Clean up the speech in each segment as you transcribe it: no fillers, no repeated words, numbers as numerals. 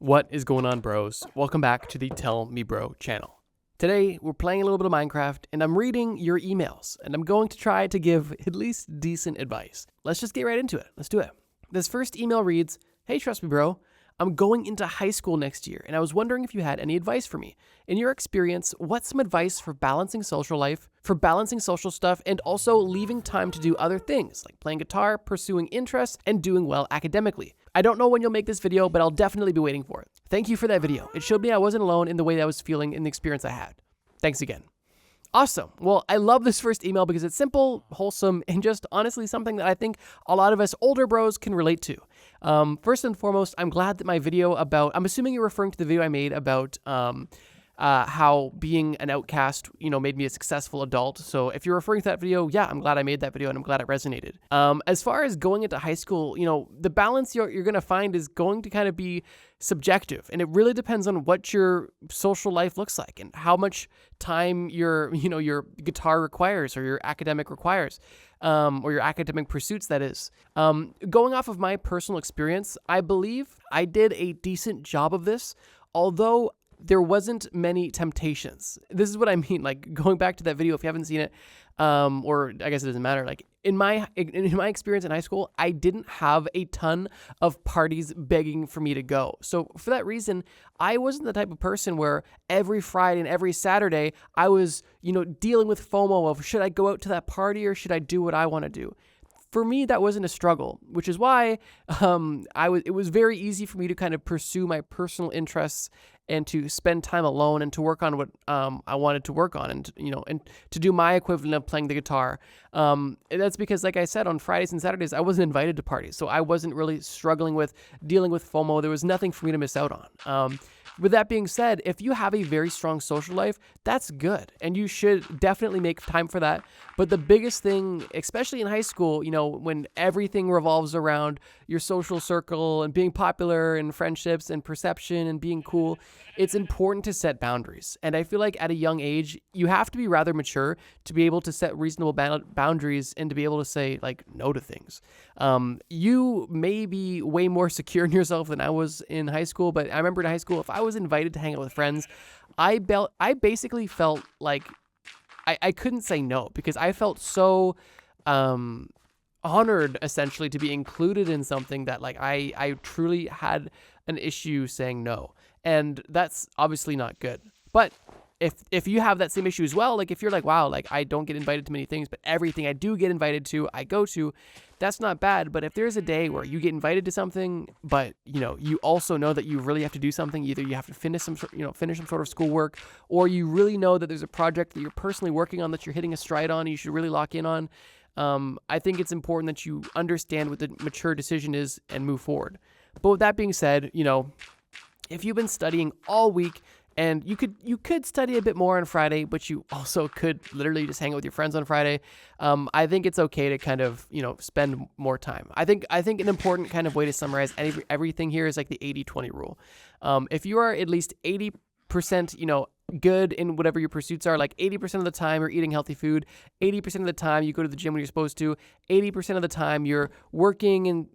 What is going on, bros? Welcome back to the Tell Me Bro channel. Today, we're playing a little bit of Minecraft, and I'm reading your emails, and I'm going to try to give at least decent advice. Let's just get right into it. Let's do it. This first email reads, "Hey, trust me, bro. I'm going into high school next year, and I was wondering if you had any advice for me. In your experience, what's some advice for balancing social life, for balancing social stuff, and also leaving time to do other things, like playing guitar, pursuing interests, and doing well academically? I don't know when you'll make this video, but I'll definitely be waiting for it. Thank you for that video. It showed me I wasn't alone in the way that I was feeling in the experience I had. Thanks again." Awesome. Well, I love this first email because it's simple, wholesome, and just honestly something that I think a lot of us older bros can relate to. First and foremost, I'm glad that my video about, I'm assuming you're referring to the video I made about how being an outcast, made me a successful adult. So if you're referring to that video, yeah, I'm glad I made that video and I'm glad it resonated. As far as going into high school, the balance you're going to find is going to kind of be subjective, and it really depends on what your social life looks like and how much time your guitar requires or your academic requires, or your academic pursuits, that is. Going off of my personal experience, I believe I did a decent job of this, although there wasn't many temptations. This is what I mean, like going back to that video, if you haven't seen it, or I guess it doesn't matter. Like in my experience in high school, I didn't have a ton of parties begging for me to go. So for that reason, I wasn't the type of person where every Friday and every Saturday I was, dealing with FOMO of should I go out to that party or should I do what I want to do? For me, that wasn't a struggle, which is why it was very easy for me to kind of pursue my personal interests and to spend time alone and to work on what I wanted to work on, and to do my equivalent of playing the guitar. And that's because, like I said, on Fridays and Saturdays, I wasn't invited to parties, so I wasn't really struggling with dealing with FOMO. There was nothing for me to miss out on. With that being said, if you have a very strong social life, that's good, and you should definitely make time for that. But the biggest thing, especially in high school, when everything revolves around your social circle and being popular and friendships and perception and being cool, it's important to set boundaries. And I feel like at a young age, you have to be rather mature to be able to set reasonable boundaries and to be able to say, like, no to things. You may be way more secure in yourself than I was in high school, but I remember in high school, if I was invited to hang out with friends, I basically felt like I couldn't say no, because I felt so honored, essentially, to be included in something that, like, I truly had an issue saying no. And that's obviously not good. But if you have that same issue as well, like if you're like, wow, like I don't get invited to many things, but everything I do get invited to, I go to, that's not bad. But if there's a day where you get invited to something, but you also know that you really have to do something, either you have to finish some sort of schoolwork, or you really know that there's a project that you're personally working on that you're hitting a stride on, and you should really lock in on. I think it's important that you understand what the mature decision is and move forward. But with that being said, if you've been studying all week, and you could study a bit more on Friday, but you also could literally just hang out with your friends on Friday, I think it's okay to kind of, spend more time. I think an important kind of way to summarize everything here is like the 80-20 rule. If you are at least 80%, good in whatever your pursuits are, like 80% of the time you're eating healthy food, 80% of the time you go to the gym when you're supposed to, 80% of the time you're working and,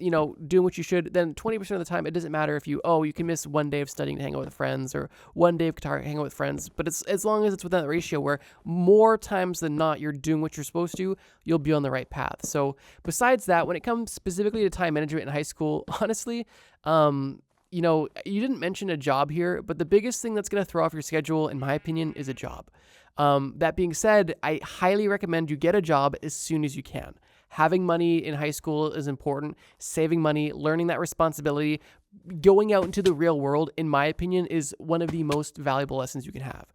doing what you should, then 20% of the time it doesn't matter if you can miss one day of studying to hang out with friends, or one day of guitar hang out with friends, but it's as long as it's within that ratio where more times than not you're doing what you're supposed to, you'll be on the right path. So besides that, when it comes specifically to time management in high school, honestly, you didn't mention a job here, but the biggest thing that's going to throw off your schedule, in my opinion, is a job. That being said, I highly recommend you get a job as soon as you can. Having money in high school is important. Saving money, learning that responsibility, going out into the real world, in my opinion, is one of the most valuable lessons you can have.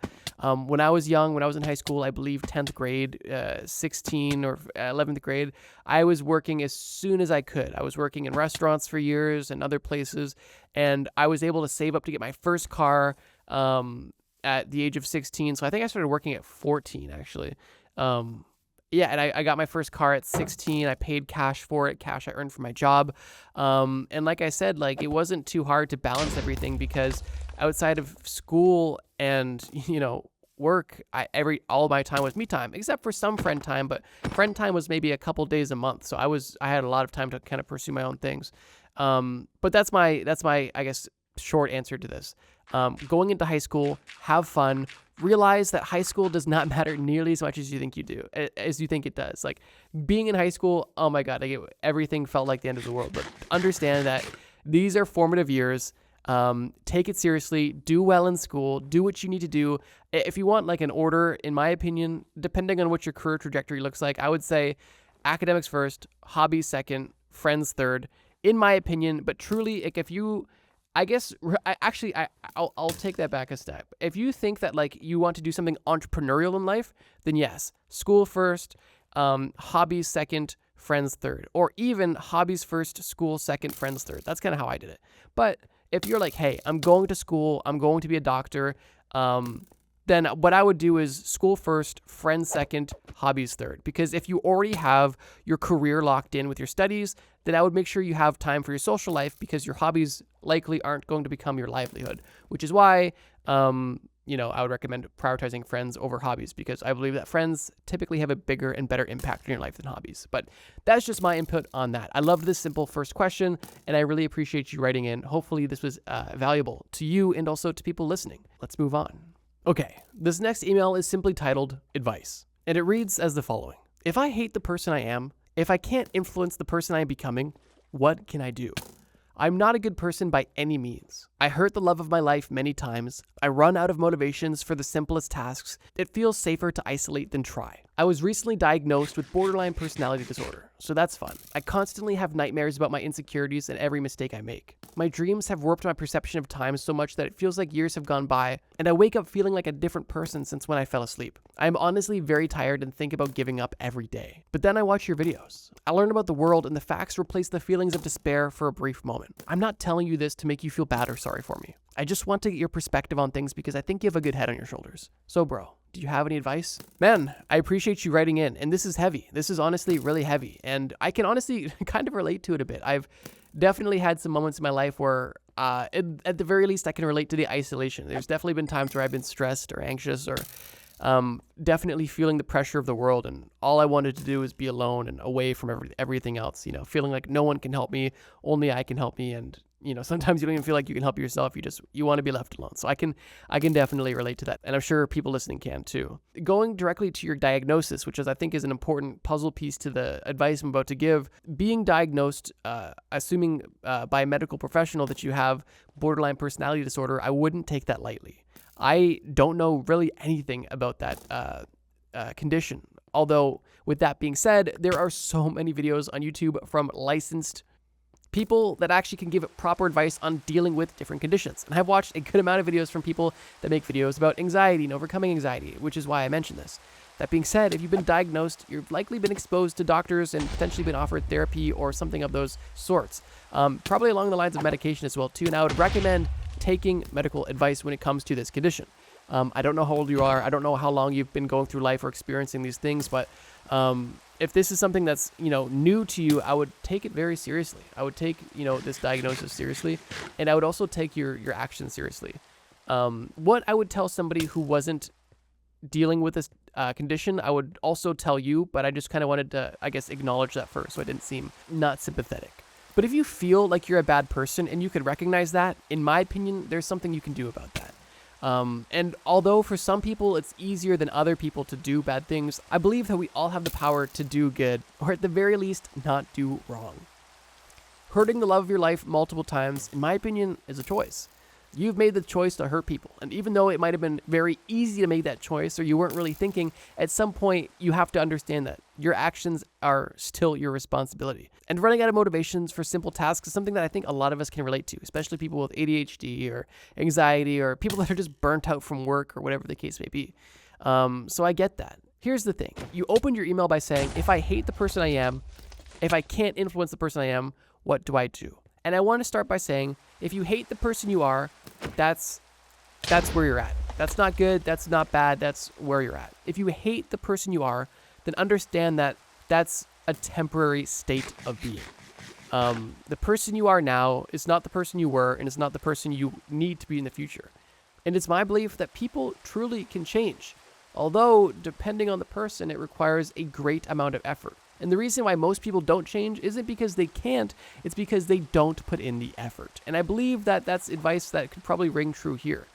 When I was young, when I was in high school, I believe 10th grade, 16 or 11th grade, I was working as soon as I could. I was working in restaurants for years and other places, and I was able to save up to get my first car at the age of 16. So I think I started working at 14, actually. And I got my first car at 16. I paid cash for it, cash I earned from my job. And like I said, like it wasn't too hard to balance everything, because outside of school and, work, all of my time was me time, except for some friend time, but friend time was maybe a couple days a month. So I had a lot of time to kind of pursue my own things. But that's my, I guess, short answer to this. Going into high school, have fun. Realize that high school does not matter nearly as much as you think it does. Like being in high school, oh my God, everything felt like the end of the world. But understand that these are formative years. Take it seriously. Do well in school. Do what you need to do. If you want like an order, in my opinion, depending on what your career trajectory looks like, I would say academics first, hobbies second, friends third, in my opinion. But truly, like if you, I guess, I'll take that back a step. If you think that like you want to do something entrepreneurial in life, then yes, school first, hobbies second, friends third, or even hobbies first, school second, friends third. That's kind of how I did it. But if you're like, hey, I'm going to school, I'm going to be a doctor, then what I would do is school first, friends second, hobbies third. Because if you already have your career locked in with your studies, then I would make sure you have time for your social life because your hobbies likely aren't going to become your livelihood, which is why, I would recommend prioritizing friends over hobbies because I believe that friends typically have a bigger and better impact in your life than hobbies. But that's just my input on that. I love this simple first question, and I really appreciate you writing in. Hopefully this was valuable to you and also to people listening. Let's move on. Okay, this next email is simply titled Advice, and it reads as the following. If I hate the person I am, if I can't influence the person I am becoming, what can I do? I'm not a good person by any means. I hurt the love of my life many times. I run out of motivations for the simplest tasks. It feels safer to isolate than try. I was recently diagnosed with borderline personality disorder, so that's fun. I constantly have nightmares about my insecurities and every mistake I make. My dreams have warped my perception of time so much that it feels like years have gone by, and I wake up feeling like a different person since when I fell asleep. I am honestly very tired and think about giving up every day. But then I watch your videos. I learn about the world and the facts replace the feelings of despair for a brief moment. I'm not telling you this to make you feel bad or sorry for me. I just want to get your perspective on things because I think you have a good head on your shoulders. So bro, do you have any advice? Man, I appreciate you writing in, and this is heavy. This is honestly really heavy, and I can honestly kind of relate to it a bit. I've definitely had some moments in my life where at the very least I can relate to the isolation. There's definitely been times where I've been stressed or anxious or definitely feeling the pressure of the world, and all I wanted to do was be alone and away from everything else, feeling like no one can help me, only I can help me, and sometimes you don't even feel like you can help yourself. You want to be left alone. So I can definitely relate to that. And I'm sure people listening can too. Going directly to your diagnosis, which I think is an important puzzle piece to the advice I'm about to give, being diagnosed, assuming by a medical professional that you have borderline personality disorder, I wouldn't take that lightly. I don't know really anything about that condition. Although with that being said, there are so many videos on YouTube from licensed people that actually can give proper advice on dealing with different conditions. And I've watched a good amount of videos from people that make videos about anxiety and overcoming anxiety, which is why I mentioned this. That being said, if you've been diagnosed, you've likely been exposed to doctors and potentially been offered therapy or something of those sorts. Probably along the lines of medication as well too. And I would recommend taking medical advice when it comes to this condition. I don't know how old you are. I don't know how long you've been going through life or experiencing these things, but if this is something that's, new to you, I would take it very seriously. I would take, this diagnosis seriously, and I would also take your actions seriously. What I would tell somebody who wasn't dealing with this condition, I would also tell you, but I just kind of wanted to, acknowledge that first so I didn't seem not sympathetic. But if you feel like you're a bad person and you could recognize that, in my opinion, there's something you can do about that. And although for some people it's easier than other people to do bad things, I believe that we all have the power to do good, or at the very least, not do wrong. Hurting the love of your life multiple times, in my opinion, is a choice. You've made the choice to hurt people, and even though it might have been very easy to make that choice, or you weren't really thinking, at some point you have to understand that your actions are still your responsibility. And running out of motivations for simple tasks is something that I think a lot of us can relate to, especially people with ADHD or anxiety or people that are just burnt out from work or whatever the case may be. So I get that. Here's the thing. You opened your email by saying, if I hate the person I am, if I can't influence the person I am, what do I do? And I want to start by saying, if you hate the person you are, that's where you're at. That's not good. That's not bad. That's where you're at. If you hate the person you are, then understand that that's a temporary state of being. The person you are now is not the person you were, and it's not the person you need to be in the future. And it's my belief that people truly can change. Although, depending on the person, it requires a great amount of effort. And the reason why most people don't change isn't because they can't, it's because they don't put in the effort. And I believe that that's advice that could probably ring true here.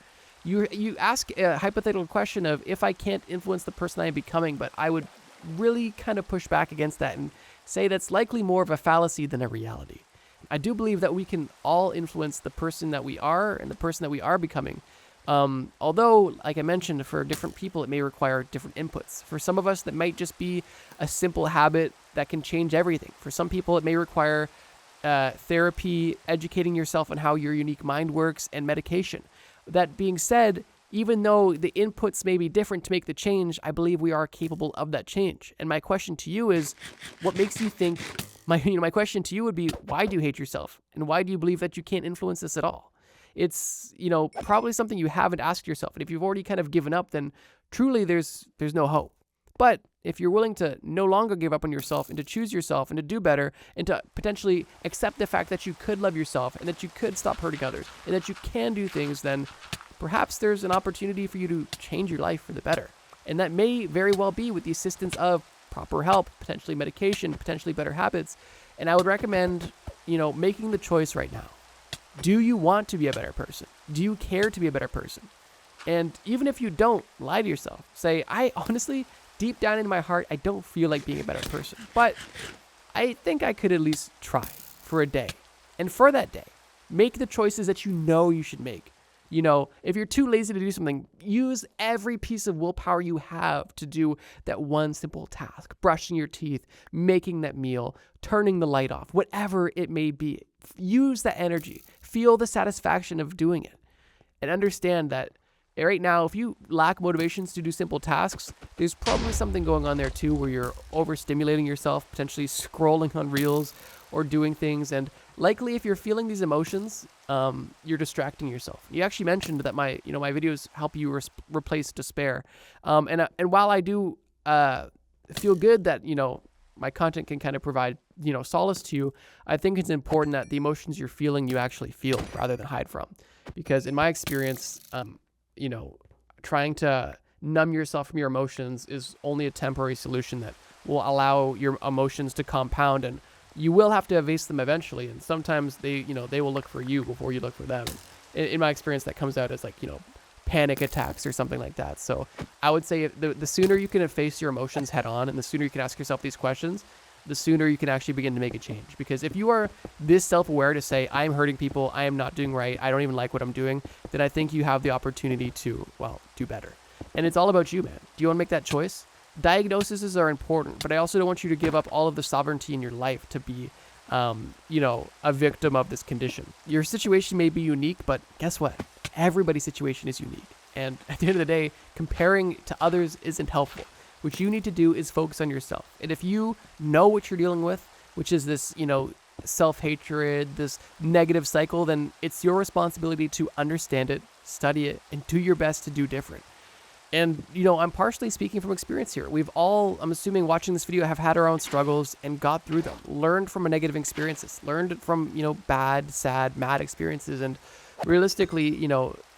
You ask a hypothetical question of, if I can't influence the person I am becoming, but I would really kind of push back against that and say that's likely more of a fallacy than a reality. I do believe that we can all influence the person that we are and the person that we are becoming. Although, like I mentioned, for different people, it may require different inputs. For some of us, that might just be a simple habit that can change everything. For some people, it may require therapy, educating yourself on how your unique mind works, and medication. That being said, even though the inputs may be different to make the change, I believe we are capable of that change. And my question to you is, what makes you think, my question to you would be, why do you hate yourself? And why do you believe that you can't influence this at all? It's, probably something you haven't asked yourself. And if you've already kind of given up, then truly there's no hope. But if you're willing to no longer give up on yourself and to choose yourself and to do better and to potentially accept the fact that you could love yourself and that you could stop hurting others and that you can do things, then perhaps there's an opportunity for you to change your life for the better. And that may very well be with the assistance of proper help, potentially medication, potentially better habits. And I would recommend, making the choice right now. Do you want to be a better person? Do you care to be a better person? And even if you don't, lie to yourself. Say, I honestly, deep down in my heart, I don't feel like being a better person, but I think I could at least try for a day. And for that day, make the choices that you should make. If you're too lazy to do something, use every piece of willpower you have to do that one simple task. Brushing your teeth, making that meal, turning the light off, whatever it may be. Use that energy. Feel the satisfaction of doing it. And understand that right now, if you lack motivations to do simple tasks, there's probably something going on there too, where you're overstimulating yourself, potentially scrolling on reels or doing things. And likely, if you're feeling these emotions, you're distracting yourself. You actually mentioned that my videos help you replace despair. And while I do feel good that my content can kind of provide solace to you, I think it's important that the emotions you're feeling you actually feel rather than hide from. Because in my experience, trying to numb yourself from your emotions is only a temporary solution that will allow your emotions to compound, and you will have to evade them eventually. And sometimes they will look for you before you look for them. In my experience, that comes out as panic attacks or something like that. So I would say the sooner you can face your emotions head on, and the sooner you can ask yourself these questions, the sooner you can actually begin to make a change. Because if you are this self-aware to say, I am hurting people, I am not doing right, I don't even like what I'm doing, then I think you have the opportunity to, do better. And it's all about you, man. Do you want to make that choice? Diagnoses are important, but I also don't want you to give up all of the sovereignty in your life to be, a victim of this condition. Your situation may be unique, but guess what? Everybody's situation is unique. And at the end of the day, comparing to others isn't helpful. What you need to do is focus on yourself. And if you know what you're dealing with, which is this, self-hatred, this negative cycle, then it's your responsibility to understand it, study it, and do your best to do different. And, I'm partially speaking from experience here. We've all, I'm assuming, watching this video, have had our own struggles and got through them, learned from negative experiences, learned from, bad, sad, mad experiences. And realistically,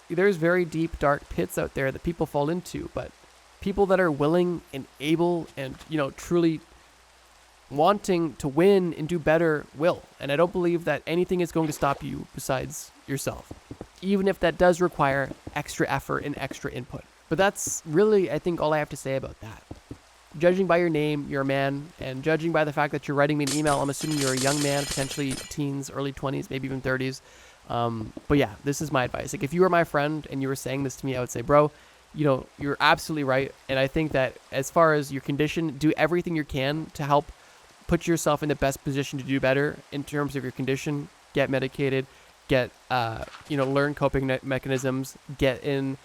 there's very deep, dark pits out there that people fall into, but people that are willing and able and, truly wanting to win and do better will. And I don't believe that anything is going to stop you besides yourself, even if that does require extra effort and extra input. But that's really, I think, all I have to say about that. Judging by your name, you're a man, and judging by the fact that you're writing me an email, I'm assuming you're a young man, potentially teens, early 20s, maybe even 30s. But yeah, this is my advice. If you were my friend and you were saying this to me, I would say, bro, you're absolutely right. And I think that as far as your condition, do everything you can to help put yourself in the best position to do better in terms of your condition. Get medicated, get, learn coping mechanisms, get in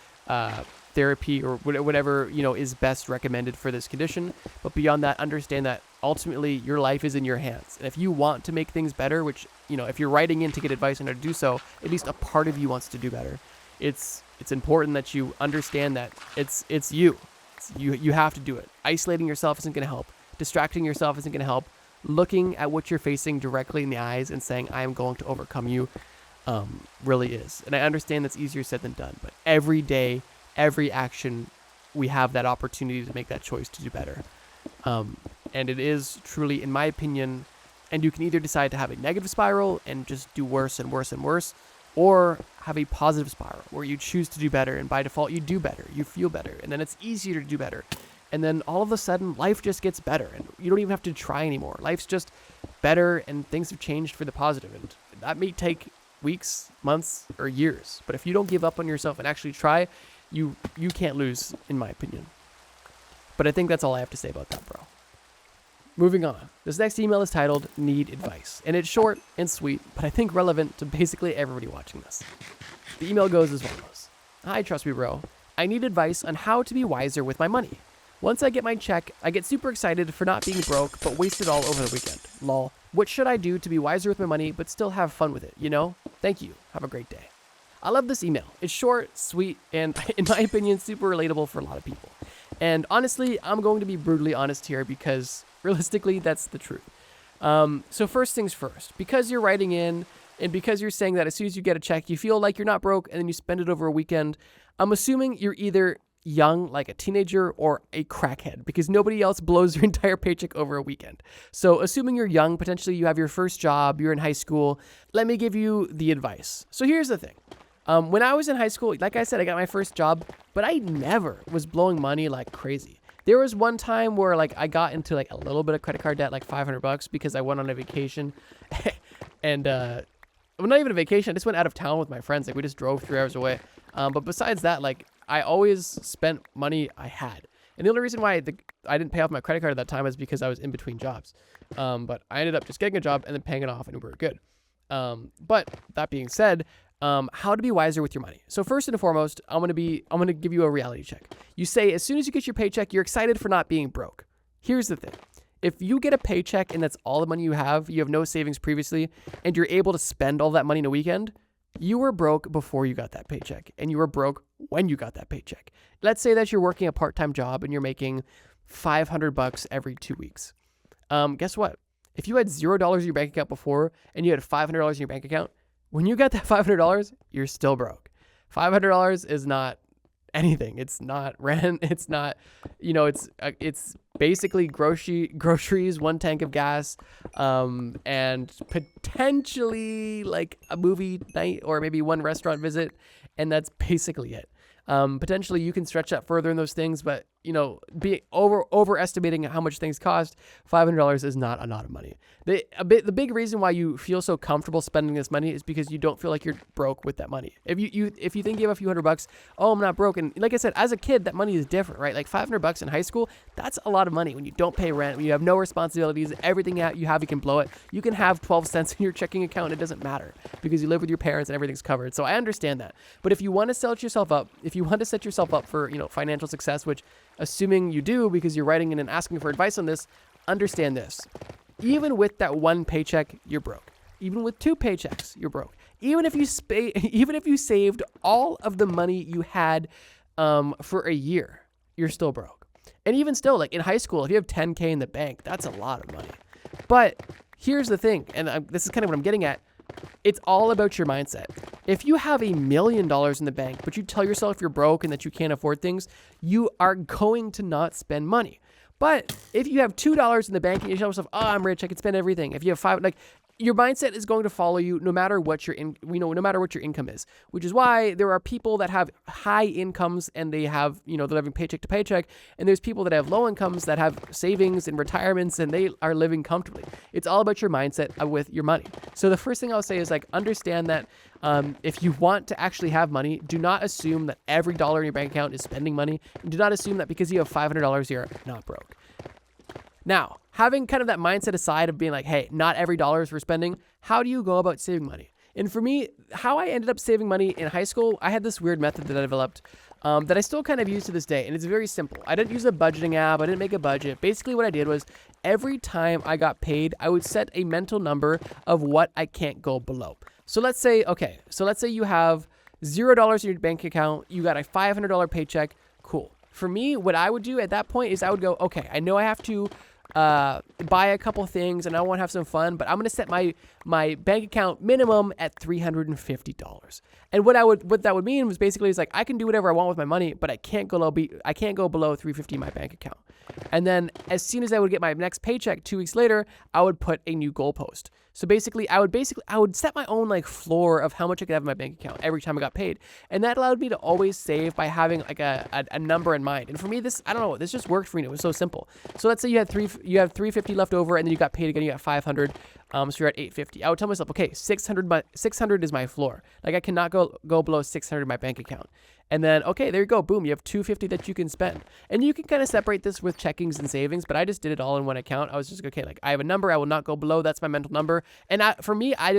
therapy or whatever, is best recommended for this condition. But beyond that, understand that ultimately your life is in your hands. And if you want to make things better, which, if you're writing in to get advice on how to do so, at least a part of you wants to do better. It's important that you understand that it's you. You have to do it. Isolating yourself isn't going to help. Distracting yourself isn't going to help. Looking at what you're facing directly in the eyes and saying, I am going to overcome you, really is. And I understand that's easier said than done. But every day, every action, we have that opportunity to make that choice to do better. And it is truly, in my opinion, and you can either decide to have a negative spiral and just do worse and worse and worse, or have a positive spiral where you choose to do better, and by default you do better, you feel better, and then it's easier to do better. And then all of a sudden life just gets better and you don't even have to try anymore. Life's just better and things have changed for the positive. And that may take weeks, months, or years. But if you don't give up on yourself and actually try, you can't lose, in my opinion. But I think that's all I have to say about that, bro. Moving on. This next email is titled Need Advice. And it's short and sweet, but I think relevant to basically everybody watching this. The email goes as follows. Hi, Trust Me Bro. I need advice on how to be wiser with my money. Once I get my check, I get super excited for not being broke, but waste it all over the weekend. Lol. What should I do to be wiser with my money, but still have fun with it, you know? Thank you. Have a great day. I love this email. It's short, sweet, and in my opinion, super relatable for a lot of people. And honestly, I'm going to be brutally honest here because realistically, that's the truth. So first things first, because you're writing in and because you're saying that as soon as you get a check, you feel like you're not broke and then you spend it over a weekend, I'm assuming you're either young, like a teenager, or a crackhead, because nobody else blows your entire paycheck over a weekend. So assuming you're young, potentially you have your first job, you're in high school, let me give you the advice. So here's the thing. When I was in high school, like I said, I got my first job, but I never was blowing money like crazy. There was one time where like I got into like a little bit of credit card debt, like $500 because I went on a vacation and, well, not even a vacation. I just went out of town with my friends. Like we just drove 3 hours away. But besides that, like I always spent money I had. And the only reason why I didn't pay off my credit card at that time is because I was in between jobs. But I ended up just getting a job and then paying it off and we were good. But that being said, how to be wiser with your money. So first and foremost, I'm going to give you a reality check. You say, as soon as you get your paycheck, you're excited for not being broke. Here's the thing. If you get a paycheck and that's all the money you have no savings previously, and you're able to spend all that money in a weekend, you were broke before you got that paycheck, and you were broke when you got that paycheck. Let's say that you're working a part-time job and you're making $500 every 2 weeks. Guess what? If you had $0 in your bank account before and you had $500 in your bank account, when you got that $500, you're still broke. $500 is not anything. It's not rent. It's not, it's basically groceries, 1 tank of gas, and potentially like a movie night or maybe 1 restaurant visit. And that's basically it. Potentially you can stretch that further in those things, but be overestimating how much things cost, $500 is not a lot of money. The big reason why you feel so comfortable spending this money is because you don't feel like you're broke with that money. If you think you have a few $100, oh, I'm not broke. And like I said, as a kid, that money is different, right? Like $500 in high school, that's a lot of money when you don't pay rent, when you have no responsibilities, everything you have, you can blow it. You can have 12 cents in your checking account and it doesn't matter because you live with your parents and everything's covered. So I understand that. But if you want to set yourself up for, financial success, which assuming you do because you're writing in and asking for advice on this, understand this. Even with that 1 paycheck, you're broke. Even with 2 paychecks, you're broke. Even if you saved all of the money you had for a year, you're still broke. And even still, like in high school, if you have $10K in the bank, that's a lot of money. But here's the thing, and this is kind of what I'm getting at. It's all about your mindset. If you have $1 million in the bank, but you tell yourself you're broke and that you can't afford things, you are going to not spend money. But if you have $2 in the bank and you tell yourself, oh, I'm rich, I can spend everything. If you have 5, your mindset is going to follow you no matter what no matter what your income is, which is why there are people that have high incomes and they have, they're living paycheck to paycheck. And there's people that have low incomes that have savings and retirements and they are living comfortably. It's all about your mindset with your money. So the first thing I'll say is understand that if you want to actually have money, do not assume that every dollar in your bank account is spending money. And do not assume that because you have $500, you're not broke. Now, having kind of that mindset aside of being like, hey, not every dollar is for spending, how do you go about saving money? And for me, how I ended up saving money in high school, I had this weird method that I developed that I still kind of use to this day. And it's very simple. I didn't use a budgeting app. I didn't make a budget. Basically, what I did was every time I got paid, I would set a mental number of what I can't go below. So let's say you have $0 in your bank account. You got a $500 paycheck. Cool. For me, what I would do at that point is I would go, okay, I know I have to buy a couple things and I want to have some fun, but I'm going to set my bank account minimum at $350. And what that would mean was basically is like I can do whatever I want with my money, but I can't go below $350 in my bank account. And then as soon as I would get my next paycheck 2 weeks later, I would put a new goalpost. So basically I would set my own like floor of how much I could have in my bank account every time I got paid. And that allowed me to always save by having like a number in mind. And for me, this just worked for me. It was so simple. So let's say you have $350 left over and then you got paid again, you got $500. So you're at $850. I would tell myself, okay, $600 is my floor. Like I cannot go below $600 in my bank account. And then, okay, there you go. Boom. You have $250 that you can spend. And you can kind of separate this with checkings and savings, but I just did it all in one account. I was just okay, like I have a number I will not go below. That's my mental number. And for me, I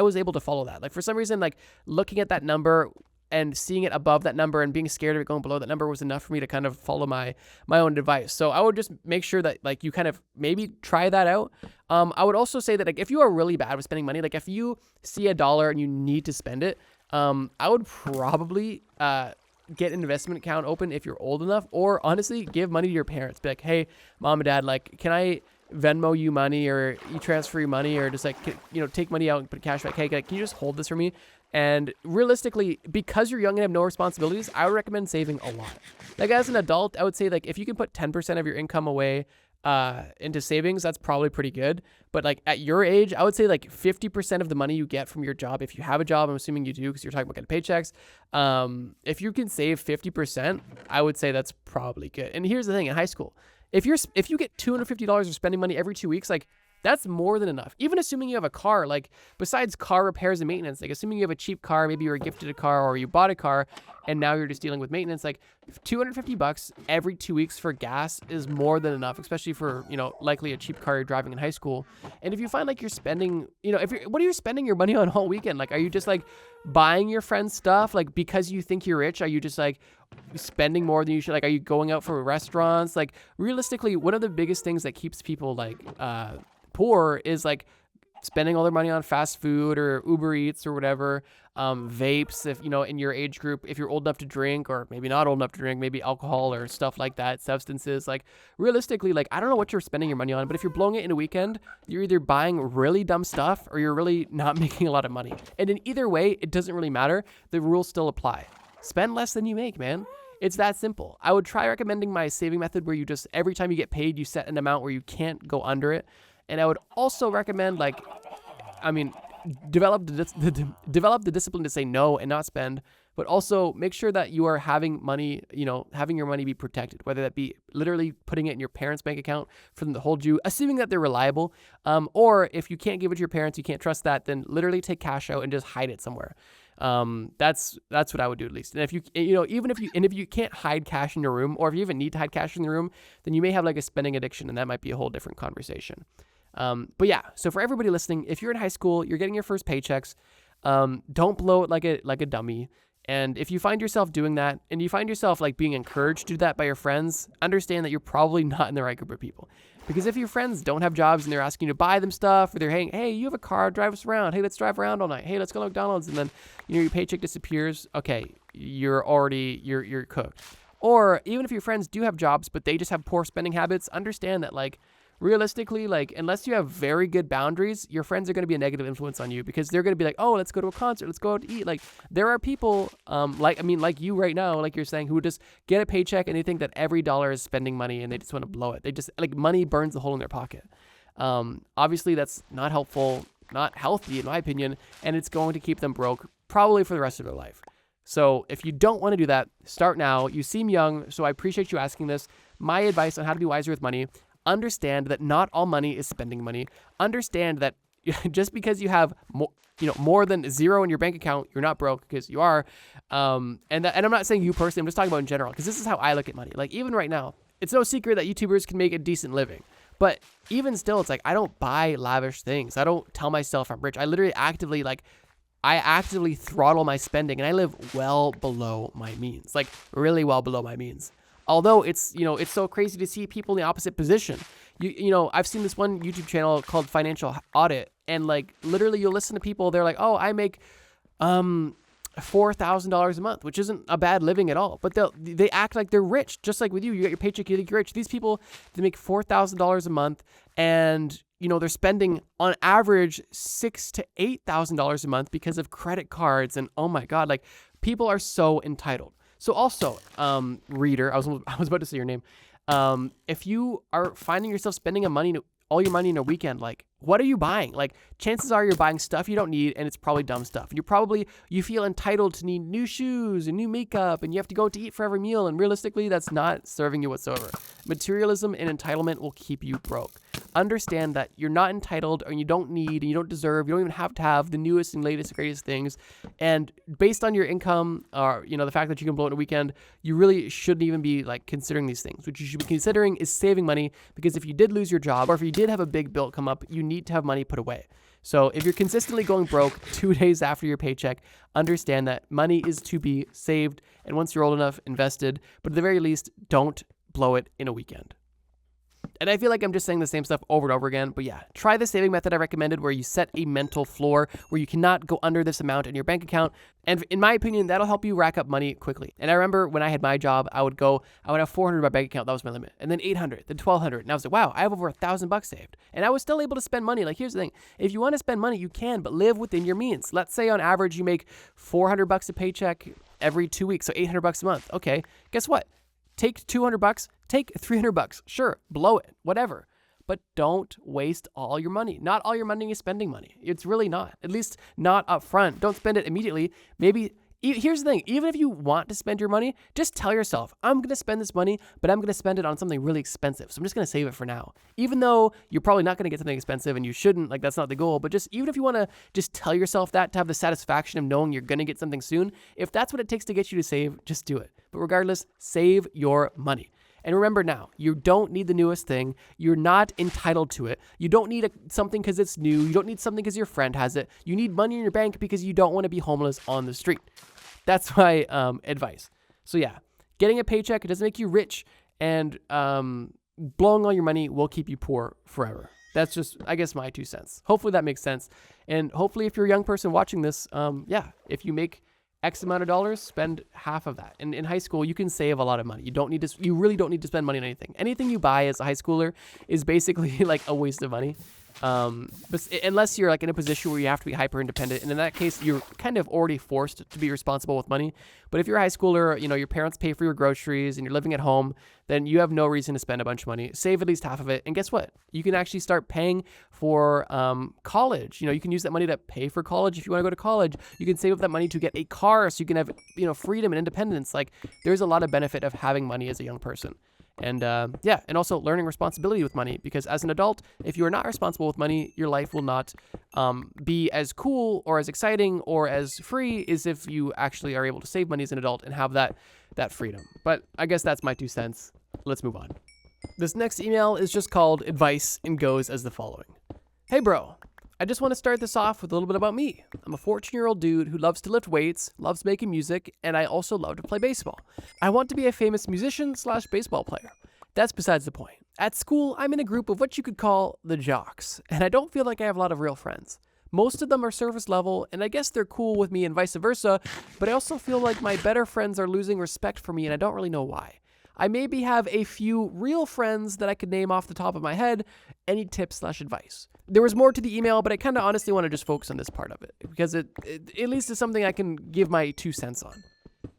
was able to follow that. Like for some reason, like looking at that number and seeing it above that number and being scared of it going below that number was enough for me to kind of follow my own advice. So I would just make sure that like you kind of maybe try that out. I would also say that like if you are really bad with spending money, like if you see $1 and you need to spend it, I would probably get an investment account open if you're old enough, or honestly give money to your parents. Be like, hey, mom and dad, like, can I Venmo you money or e-transfer you money, or just like, take money out and put cash back. Hey, can you just hold this for me? And realistically, because you're young and have no responsibilities, I would recommend saving a lot. Like as an adult, I would say like if you can put 10% of your income away into savings, that's probably pretty good. But like at your age, I would say like 50% of the money you get from your job, if you have a job, I'm assuming you do because you're talking about getting paychecks. If you can save 50%, I would say that's probably good. And here's the thing, in high school, if you get $250 of spending money every 2 weeks, like that's more than enough. Even assuming you have a car, like besides car repairs and maintenance, like assuming you have a cheap car, maybe you were gifted a car or you bought a car and now you're just dealing with maintenance, like $250 every 2 weeks for gas is more than enough, especially for, likely a cheap car you're driving in high school. And if you find like you're spending, what are you spending your money on all weekend? Like, are you just like buying your friends stuff? Like because you think you're rich, are you just like spending more than you should? Like, are you going out for restaurants? Like realistically, one of the biggest things that keeps people like, poor is like spending all their money on fast food or Uber Eats or whatever, vapes, if in your age group, if you're old enough to drink, or maybe not old enough to drink, maybe alcohol or stuff like that, substances. Like realistically, like I don't know what you're spending your money on, but if you're blowing it in a weekend, you're either buying really dumb stuff or you're really not making a lot of money. And in either way, it doesn't really matter. The rules still apply. Spend less than you make, man. It's that simple. I would try recommending my saving method where you just, every time you get paid, you set an amount where you can't go under it. And I would also recommend develop the discipline to say no and not spend, but also make sure that you are having money, having your money be protected, whether that be literally putting it in your parents' bank account for them to hold you, assuming that they're reliable. Or if you can't give it to your parents, you can't trust that, then literally take cash out and just hide it somewhere. That's what I would do at least. And if you if you can't hide cash in your room, or if you even need to hide cash in the room, then you may have like a spending addiction, and that might be a whole different conversation. But yeah, so for everybody listening, if you're in high school, you're getting your first paychecks, don't blow it like a dummy. And if you find yourself doing that, and you find yourself like being encouraged to do that by your friends, understand that you're probably not in the right group of people. Because if your friends don't have jobs and they're asking you to buy them stuff, or they're saying, hey, you have a car, drive us around. Hey, let's drive around all night. Hey, let's go to McDonald's. And then, your paycheck disappears. Okay, you're cooked. Or even if your friends do have jobs, but they just have poor spending habits, understand that like, realistically, like unless you have very good boundaries, your friends are going to be a negative influence on you, because they're going to be like, oh, let's go to a concert, let's go out to eat. Like there are people like you right now, like you're saying, who just get a paycheck and they think that every dollar is spending money and they just want to blow it. They just like money burns a hole in their pocket. Obviously that's not helpful, not healthy in my opinion, and it's going to keep them broke probably for the rest of their life. So if you don't want to do that, start now. You seem young, so I appreciate you asking this. My advice on how to be wiser with money: understand that not all money is spending money. Understand that just because you have more than zero in your bank account, you're not broke, because you are. And I'm not saying you personally, I'm just talking about in general, because this is how I look at money. Like even right now, it's no secret that YouTubers can make a decent living. But even still, it's like I don't buy lavish things. I don't tell myself I'm rich. I literally actively throttle my spending, and I live well below my means, like really well below my means. Although it's so crazy to see people in the opposite position. I've seen this one YouTube channel called Financial Audit, and like literally you'll listen to people, they're like, oh, I make $4,000 a month, which isn't a bad living at all. But they act like they're rich, just like with you. You get your paycheck, you think you're rich. These people, they make $4,000 a month, and they're spending on average $6,000 to $8,000 a month because of credit cards. And oh my God, like people are so entitled. So also, reader, I was about to say your name. If you are finding yourself spending all your money in a weekend, like what are you buying? Like chances are you're buying stuff you don't need, and it's probably dumb stuff. You feel entitled to need new shoes and new makeup, and you have to go to eat for every meal. And realistically, that's not serving you whatsoever. Materialism and entitlement will keep you broke. Understand that you're not entitled, or you don't need, and you don't deserve, you don't even have to have the newest and latest, greatest things. And based on your income, or the fact that you can blow it in a weekend, you really shouldn't even be like considering these things. What you should be considering is saving money, because if you did lose your job, or if you did have a big bill come up, you need to have money put away. So if you're consistently going broke 2 days after your paycheck, understand that money is to be saved, and once you're old enough, invested. But at the very least, don't blow it in a weekend. And I feel like I'm just saying the same stuff over and over again, but yeah, try the saving method I recommended, where you set a mental floor where you cannot go under this amount in your bank account. And in my opinion, that'll help you rack up money quickly. And I remember when I had my job, I would have 400 in my bank account. That was my limit. And then 800, then 1,200. And I was like, wow, I have over $1,000 saved. And I was still able to spend money. Like, here's the thing. If you want to spend money, you can, but live within your means. Let's say on average, you make $400 a paycheck every 2 weeks. So $800 a month. Okay. Guess what? Take $200, take $300. Sure. Blow it, whatever. But don't waste all your money. Not all your money is spending money. It's really not. At least not up front. Don't spend it immediately. Maybe, here's the thing. Even if you want to spend your money, just tell yourself, I'm going to spend this money, but I'm going to spend it on something really expensive. So I'm just going to save it for now. Even though you're probably not going to get something expensive, and you shouldn't, like that's not the goal. But just even if you want to just tell yourself that to have the satisfaction of knowing you're going to get something soon, if that's what it takes to get you to save, just do it. But regardless, save your money. And remember now, you don't need the newest thing. You're not entitled to it. You don't need something because it's new. You don't need something because your friend has it. You need money in your bank because you don't want to be homeless on the street. That's my advice. So yeah, getting a paycheck, it doesn't make you rich, and blowing all your money will keep you poor forever. That's just, I guess, my 2 cents. Hopefully that makes sense. And hopefully if you're a young person watching this, if you make X amount of dollars, spend half of that. And in high school, you can save a lot of money. You really don't need to spend money on anything. Anything you buy as a high schooler is basically like a waste of money. But unless you're like in a position where you have to be hyper independent, and in that case, you're kind of already forced to be responsible with money. But if you're a high schooler, your parents pay for your groceries and you're living at home, then you have no reason to spend a bunch of money. Save at least half of it. And guess what? You can actually start paying for college. You can use that money to pay for college. If you want to go to college, you can save up that money to get a car so you can have, freedom and independence. Like there's a lot of benefit of having money as a young person. And and also learning responsibility with money, because as an adult, if you are not responsible with money, your life will not be as cool or as exciting or as free as if you actually are able to save money as an adult and have that freedom. But I guess that's my 2 cents. Let's move on. This next email is just called Advice and goes as the following. Hey bro, I just want to start this off with a little bit about me. I'm a 14-year-old dude who loves to lift weights, loves making music, and I also love to play baseball. I want to be a famous musician/baseball player. That's besides the point. At school, I'm in a group of what you could call the jocks, and I don't feel like I have a lot of real friends. Most of them are surface level, and I guess they're cool with me and vice versa, but I also feel like my better friends are losing respect for me, and I don't really know why. I maybe have a few real friends that I could name off the top of my head. Any tips/advice? There was more to the email, but I kind of honestly want to just focus on this part of it because it at least is something I can give my 2 cents on.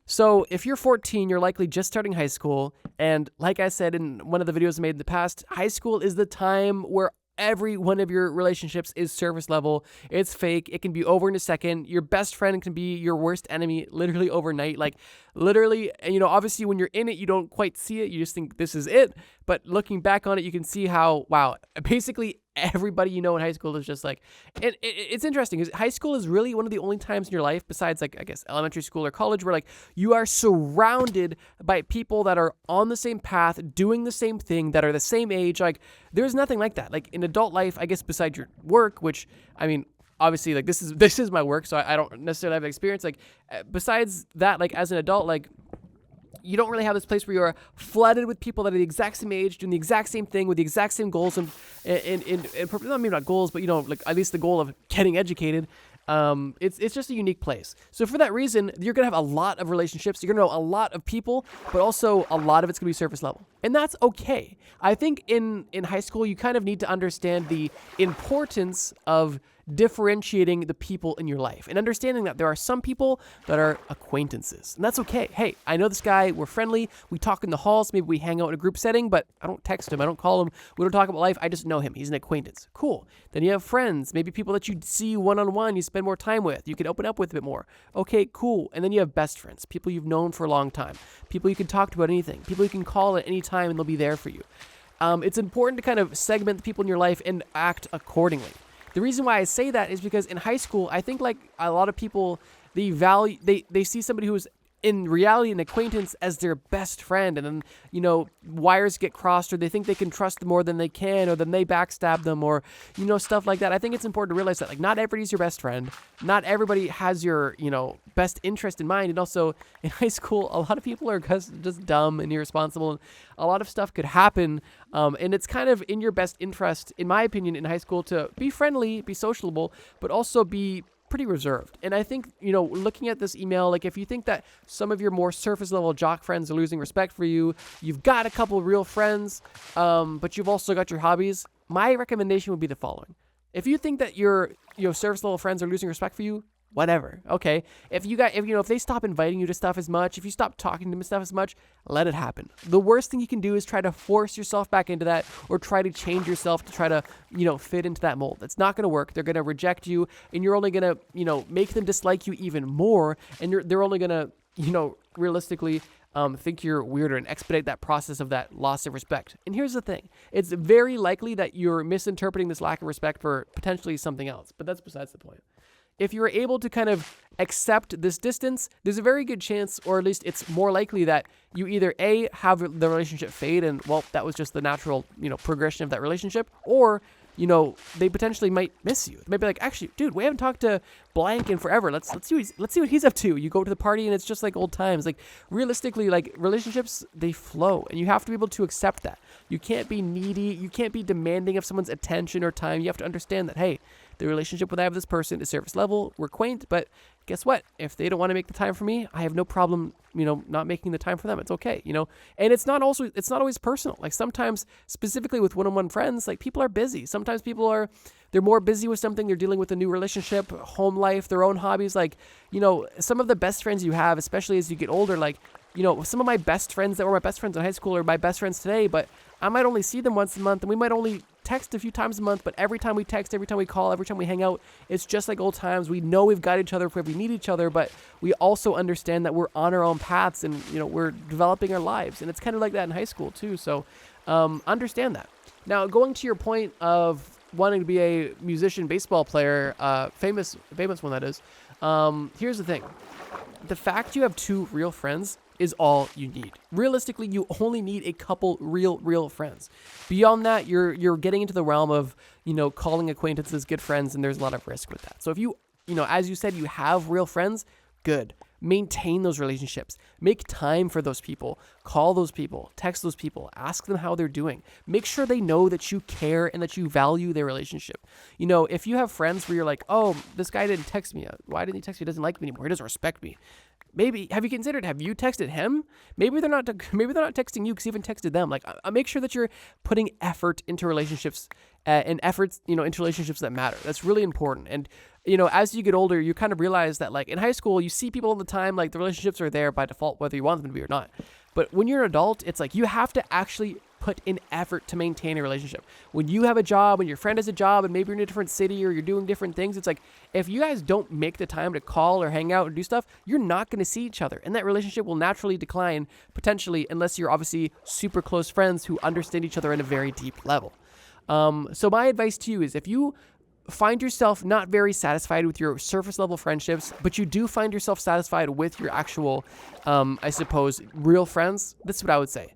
So if you're 14, you're likely just starting high school. And like I said in one of the videos I made in the past, high school is the time where every one of your relationships is surface level. It's fake. It can be over in a second. Your best friend can be your worst enemy literally overnight. Like literally, obviously when you're in it, you don't quite see it. You just think this is it. But looking back on it, you can see how, wow, basically everybody in high school is just like, it's interesting because high school is really one of the only times in your life besides like, I guess, elementary school or college where like you are surrounded by people that are on the same path, doing the same thing, that are the same age. Like there's nothing like that. Like in adult life, I guess besides your work, which I mean, obviously like this is my work. So I don't necessarily have experience. Like besides that, like as an adult, like you don't really have this place where you're flooded with people that are the exact same age, doing the exact same thing with the exact same goals and maybe not goals, but like at least the goal of getting educated. It's just a unique place. So for that reason, you're going to have a lot of relationships. You're going to know a lot of people, but also a lot of it's going to be surface level. And that's okay. I think in high school, you kind of need to understand the importance of differentiating the people in your life and understanding that there are some people that are acquaintances, and that's okay. Hey, I know this guy, we're friendly, we talk in the halls, maybe we hang out in a group setting, but I don't text him, I don't call him, we don't talk about life, I just know him, he's an acquaintance. Cool. Then you have friends, maybe people that you see one-on-one, you spend more time with, you can open up with a bit more. Okay, cool. And then you have best friends, people you've known for a long time, people you can talk to about anything, people you can call at any time and they'll be there for you. It's important to kind of segment the people in your life and act accordingly. The reason why I say that is because in high school, I think like a lot of people, they see somebody who's in reality an acquaintance as their best friend, and then, you know, wires get crossed, or they think they can trust them more than they can, or then they backstab them, or, you know, stuff like that. I think it's important to realize that, like, not everybody's your best friend. Not everybody has your, you know, best interest in mind. And also in high school, a lot of people are just dumb and irresponsible, and a lot of stuff could happen. And it's kind of in your best interest, in my opinion, in high school to be friendly, be sociable, but also be pretty reserved. And I think, you know, looking at this email, like if you think that some of your more surface level jock friends are losing respect for you, you've got a couple of real friends, but you've also got your hobbies, my recommendation would be the following. If you think that your surface level friends are losing respect for you, whatever. Okay. If they stop inviting you to stuff as much, if you stop talking to them stuff as much, let it happen. The worst thing you can do is try to force yourself back into that, or try to change yourself to try to, you know, fit into that mold. It's not going to work. They're going to reject you, and you're only going to, you know, make them dislike you even more. And they're only going to, you know, realistically, think you're weirder and expedite that process of that loss of respect. And here's the thing. It's very likely that you're misinterpreting this lack of respect for potentially something else, but that's besides the point. If you're able to kind of accept this distance, there's a very good chance, or at least it's more likely, that you either A, have the relationship fade and, well, that was just the natural, you know, progression of that relationship, or, you know, they potentially might miss you. They might be like, actually, dude, we haven't talked to blank in forever. Let's see what he's up to. You go to the party and it's just like old times. Like, realistically, like, relationships, they flow, and you have to be able to accept that. You can't be needy. You can't be demanding of someone's attention or time. You have to understand that, hey, the relationship that I have with this person is surface level. We're quaint, but guess what? If they don't want to make the time for me, I have no problem, you know, not making the time for them. It's okay, you know. And it's not always personal. Like, sometimes, specifically with one-on-one friends, like, people are busy. Sometimes they're more busy with something. They're dealing with a new relationship, home life, their own hobbies. Like, you know, some of the best friends you have, especially as you get older, like, you know, some of my best friends that were my best friends in high school are my best friends today, but I might only see them once a month, and we might only text a few times a month, but every time we text, every time we call, every time we hang out, it's just like old times. We know we've got each other if we need each other, but we also understand that we're on our own paths, and, you know, we're developing our lives. And it's kind of like that in high school too. So understand that. Now, going to your point of wanting to be a musician, baseball player, famous one that is, here's the thing. The fact you have two real friends is all you need. Realistically, you only need a couple real friends. Beyond that, you're getting into the realm of, you know, calling acquaintances good friends, and there's a lot of risk with that. So if you know, as you said, you have real friends, good. Maintain those relationships. Make time for those people. Call those people. Text those people. Ask them how they're doing. Make sure they know that you care and that you value their relationship. You know, if you have friends where you're like, oh, this guy didn't text me. Why didn't he text me? He doesn't like me anymore. He doesn't respect me. Maybe, have you texted him? Maybe they're not texting you because you haven't texted them. Like, make sure that you're putting effort into relationships and efforts, you know, into relationships that matter. That's really important. And, you know, as you get older, you kind of realize that, like, in high school, you see people all the time, like, the relationships are there by default, whether you want them to be or not. But when you're an adult, it's like you have to actually put in effort to maintain a relationship. When you have a job, when your friend has a job, and maybe you're in a different city or you're doing different things, it's like, if you guys don't make the time to call or hang out and do stuff, you're not going to see each other. And that relationship will naturally decline, potentially, unless you're obviously super close friends who understand each other at a very deep level. So my advice to you is, if you find yourself not very satisfied with your surface level friendships, but you do find yourself satisfied with your actual, I suppose, real friends, this is what I would say.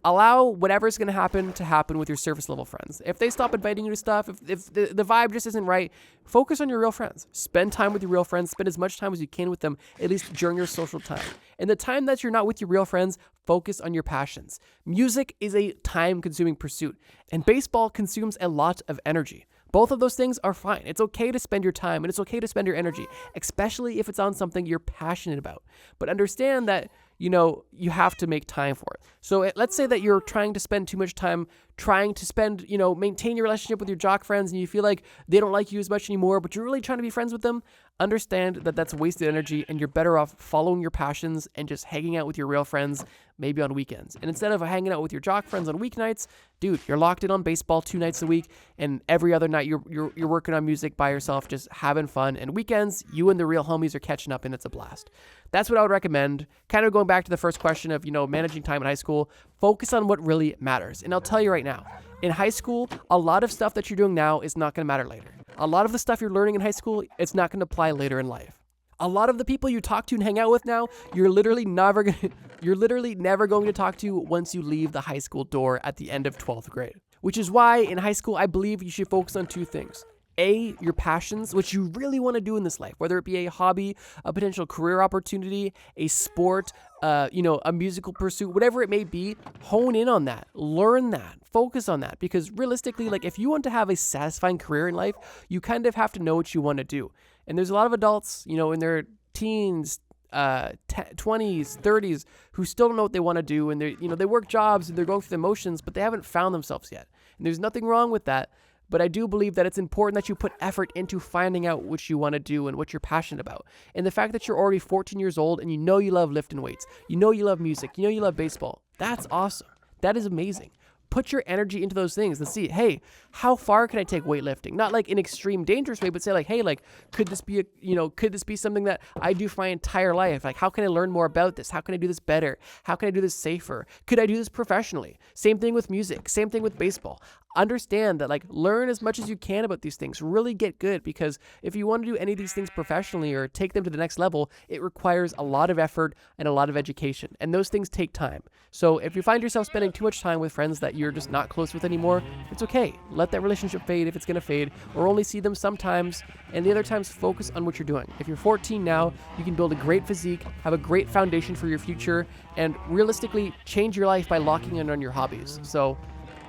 Allow whatever's going to happen with your surface level friends. If they stop inviting you to stuff, if the vibe just isn't right, focus on your real friends. Spend time with your real friends. Spend as much time as you can with them, at least during your social time. And the time that you're not with your real friends, focus on your passions. Music is a time-consuming pursuit, and baseball consumes a lot of energy. Both of those things are fine. It's okay to spend your time and it's okay to spend your energy, especially if it's on something you're passionate about. But understand that, you have to make time for it. So let's say that you're trying to spend too much time trying to maintain your relationship with your jock friends and you feel like they don't like you as much anymore, but you're really trying to be friends with them. Understand that that's wasted energy and you're better off following your passions and just hanging out with your real friends, maybe on weekends. And instead of hanging out with your jock friends on weeknights, dude, you're locked in on baseball 2 nights a week, and every other night you're working on music by yourself, just having fun. And weekends, you and the real homies are catching up and it's a blast. That's what I would recommend. Kind of going back to the first question of, managing time in high school, focus on what really matters. And I'll tell you right now, in high school, a lot of stuff that you're doing now is not going to matter later. A lot of the stuff you're learning in high school, it's not going to apply later in life. A lot of the people you talk to and hang out with now, you're literally never going to talk to once you leave the high school door at the end of 12th grade. Which is why in high school, I believe you should focus on 2 things. A, your passions, which you really want to do in this life, whether it be a hobby, a potential career opportunity, a sport, a musical pursuit, whatever it may be, hone in on that, learn that, focus on that. Because realistically, if you want to have a satisfying career in life, you kind of have to know what you want to do. And there's a lot of adults, in their teens, 20s, 30s, who still don't know what they want to do. And they work jobs and they're going through the motions, but they haven't found themselves yet. And there's nothing wrong with that. But I do believe that it's important that you put effort into finding out what you want to do and what you're passionate about. And the fact that you're already 14 years old and you love lifting weights, you love music, you love baseball, that's awesome. That is amazing. Put your energy into those things and see, hey, how far can I take weightlifting? Not like in extreme dangerous way, but say hey, could this be something that I do for my entire life? How can I learn more about this? How can I do this better? How can I do this safer? Could I do this professionally? Same thing with music, same thing with baseball. Understand that learn as much as you can about these things. Really get good, because if you want to do any of these things professionally or take them to the next level, it requires a lot of effort and a lot of education. And those things take time. So if you find yourself spending too much time with friends that you're just not close with anymore, it's okay. Let that relationship fade if it's going to fade, or only see them sometimes, and the other times focus on what you're doing. If you're 14 now, you can build a great physique, have a great foundation for your future, and realistically change your life by locking in on your hobbies. So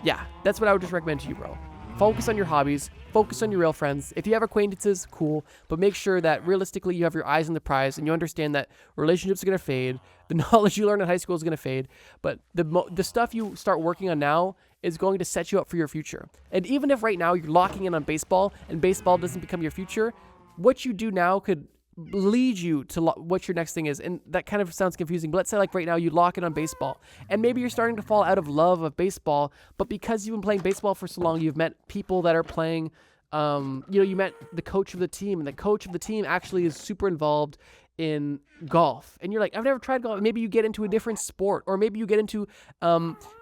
yeah, that's what I would just recommend to you, bro. Focus on your hobbies, focus on your real friends. If you have acquaintances, cool, but make sure that realistically you have your eyes on the prize and you understand that relationships are going to fade. The knowledge you learn in high school is going to fade, but the stuff you start working on now is going to set you up for your future. And even if right now you're locking in on baseball and baseball doesn't become your future, what you do now could lead you to what your next thing is. And that kind of sounds confusing, but let's say right now you lock in on baseball and maybe you're starting to fall out of love of baseball, but because you've been playing baseball for so long, you've met people that are playing, you met the coach of the team, and the coach of the team actually is super involved in golf. And you're like, I've never tried golf. Maybe you get into a different sport, or maybe you get into,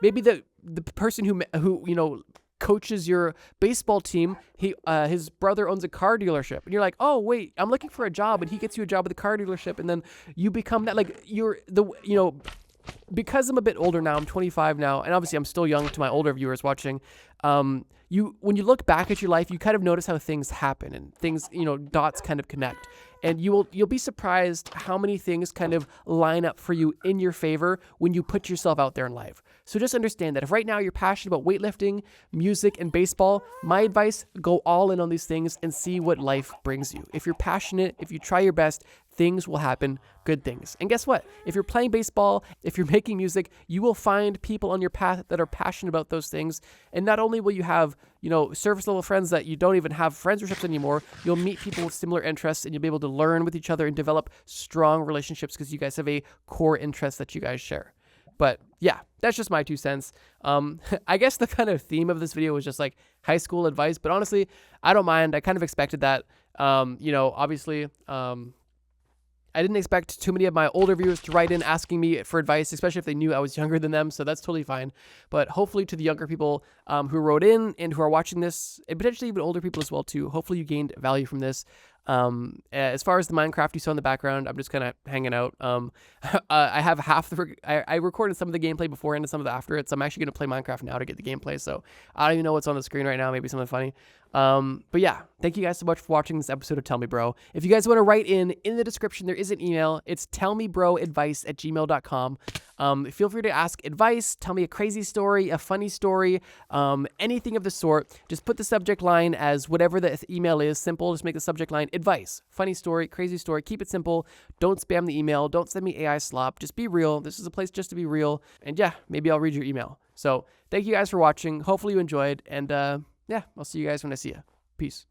maybe the person who coaches your baseball team, his brother owns a car dealership, and you're like, oh wait, I'm looking for a job, and he gets you a job at the car dealership, and then you become that. Because I'm a bit older now, I'm 25 now, and obviously I'm still young to my older viewers watching. When you look back at your life, you kind of notice how things happen and things, dots kind of connect. And you'll be surprised how many things kind of line up for you in your favor when you put yourself out there in life. So just understand that if right now you're passionate about weightlifting, music, and baseball, my advice, go all in on these things and see what life brings you. If you're passionate, if you try your best, things will happen, good things. And guess what? If you're playing baseball, if you're making music, you will find people on your path that are passionate about those things. And not only will you have, surface level friends that you don't even have friendships anymore, you'll meet people with similar interests and you'll be able to learn with each other and develop strong relationships because you guys have a core interest that you guys share. But yeah, that's just my 2 cents. I guess the kind of theme of this video was just high school advice, but honestly, I don't mind. I kind of expected that. Obviously, I didn't expect too many of my older viewers to write in asking me for advice, especially if they knew I was younger than them. So that's totally fine. But hopefully to the younger people who wrote in and who are watching this, and potentially even older people as well too, hopefully you gained value from this. As far as the Minecraft you saw in the background, I'm just kind of hanging out. I have I recorded some of the gameplay beforehand and some of the after it. So I'm actually going to play Minecraft now to get the gameplay. So I don't even know what's on the screen right now. Maybe something funny. But yeah, thank you guys so much for watching this episode of Tell Me Bro. If you guys want to write in the description, there is an email. It's tellmebroadvice@gmail.com. Feel free to ask advice, tell me a crazy story, a funny story, anything of the sort. Just put the subject line as whatever the email is. Simple. Just make the subject line advice, funny story, crazy story. Keep it simple. Don't spam the email. Don't send me AI slop. Just be real. This is a place just to be real. And yeah, maybe I'll read your email. So thank you guys for watching. Hopefully you enjoyed. And yeah, I'll see you guys when I see you. Peace.